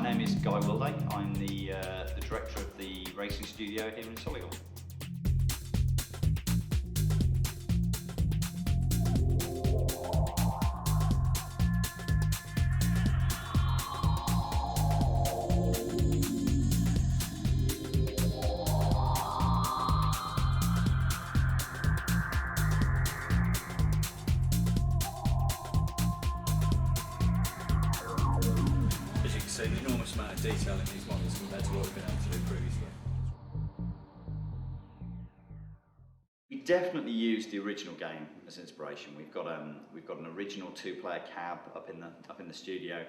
My name is Guy WIlday. I'm the director of the Racing Studio here in Solihull. So an enormous amount of detail in these models compared to what we've been able to do previously. We definitely used the original game as inspiration. We've got an original two-player cab up in the studio.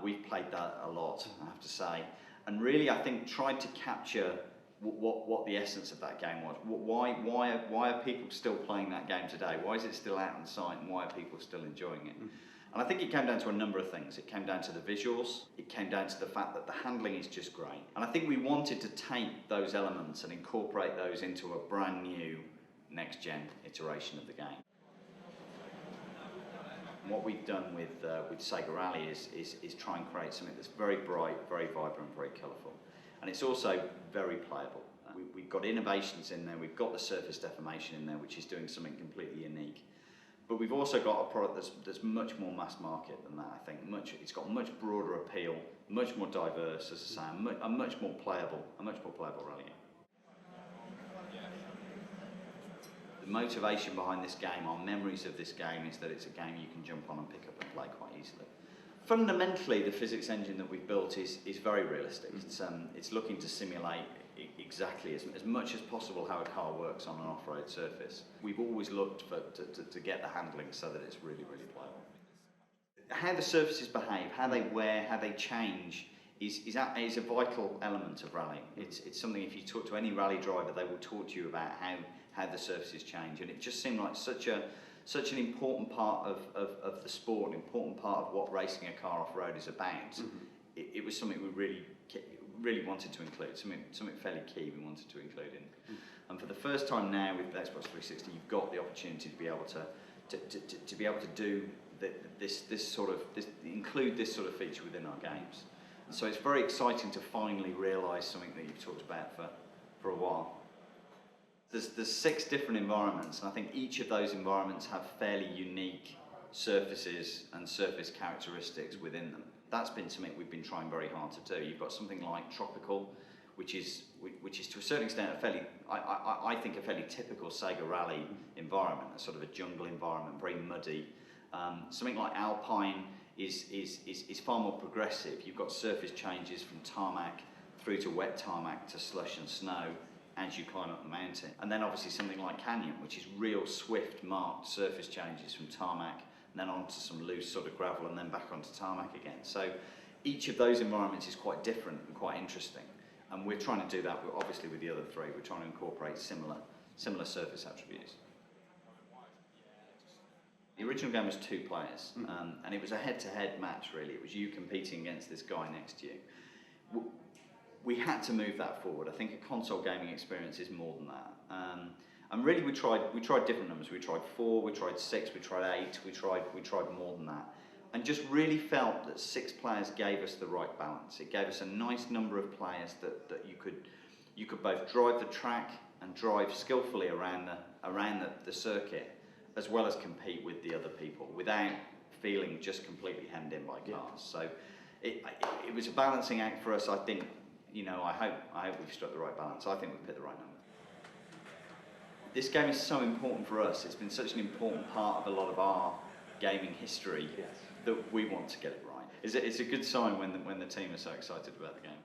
We've played that a lot, I have to say, and really I think tried to capture what the essence of that game was. Why are people still playing that game today? Why is it still out on site, and why are people still enjoying it? And I think it came down to a number of things. It came down to the visuals, it came down to the fact that the handling is just great. And I think we wanted to take those elements and incorporate those into a brand new next-gen iteration of the game. And what we've done with Sega Rally is try and create something that's very bright, very vibrant, very colourful. And it's also very playable. We've got innovations in there, we've got the surface deformation in there, which is doing something completely unique. But we've also got a product that's much more mass market than that, I think. It's got much broader appeal, much more diverse, as I say, a much more playable rally game. The motivation behind this game, our memories of this game, is that it's a game you can jump on and pick up and play quite easily. Fundamentally, the physics engine that we've built is very realistic. It's looking to simulate exactly as much as possible how a car works on an off-road surface. We've always looked to get the handling so that it's really, really playable. How the surfaces behave, how they wear, how they change is a vital element of rallying. It's something, if you talk to any rally driver, they will talk to you about how the surfaces change, and it just seemed like such an important part of the sport, an important part of what racing a car off-road is about. It was something we really wanted to include, something fairly key we wanted to include in. And for the first time now with Xbox 360, you've got the opportunity to be able to do include this sort of feature within our games. And so it's very exciting to finally realise something that you've talked about for a while. There's 6 different environments, and I think each of those environments have fairly unique surfaces and surface characteristics within them. That's been something we've been trying very hard to do. You've got something like tropical, which is to a certain extent I think a fairly typical Sega Rally environment, a sort of a jungle environment, very muddy. Something like alpine is far more progressive. You've got surface changes from tarmac through to wet tarmac to slush and snow as you climb up the mountain. And then obviously something like canyon, which is real swift marked surface changes from tarmac and then onto some loose sort of gravel and then back onto tarmac again. So each of those environments is quite different and quite interesting. And we're trying to do that obviously with the other 3. We're trying to incorporate similar surface attributes. The original game was 2 players, and it was a head-to-head match really. It was you competing against this guy next to you. We had to move that forward. I think a console gaming experience is more than that. And really we tried different numbers. We tried 4, we tried 6, we tried 8, we tried more than that. And just really felt that 6 players gave us the right balance. It gave us a nice number of players that you could both drive the track and drive skillfully around the circuit, as well as compete with the other people without feeling just completely hemmed in by cars. So it was a balancing act for us, I think. I hope we've struck the right balance. I think we've picked the right number. This game is so important for us. It's been such an important part of a lot of our gaming history that we want to get it right. It's a good sign when the team are so excited about the game.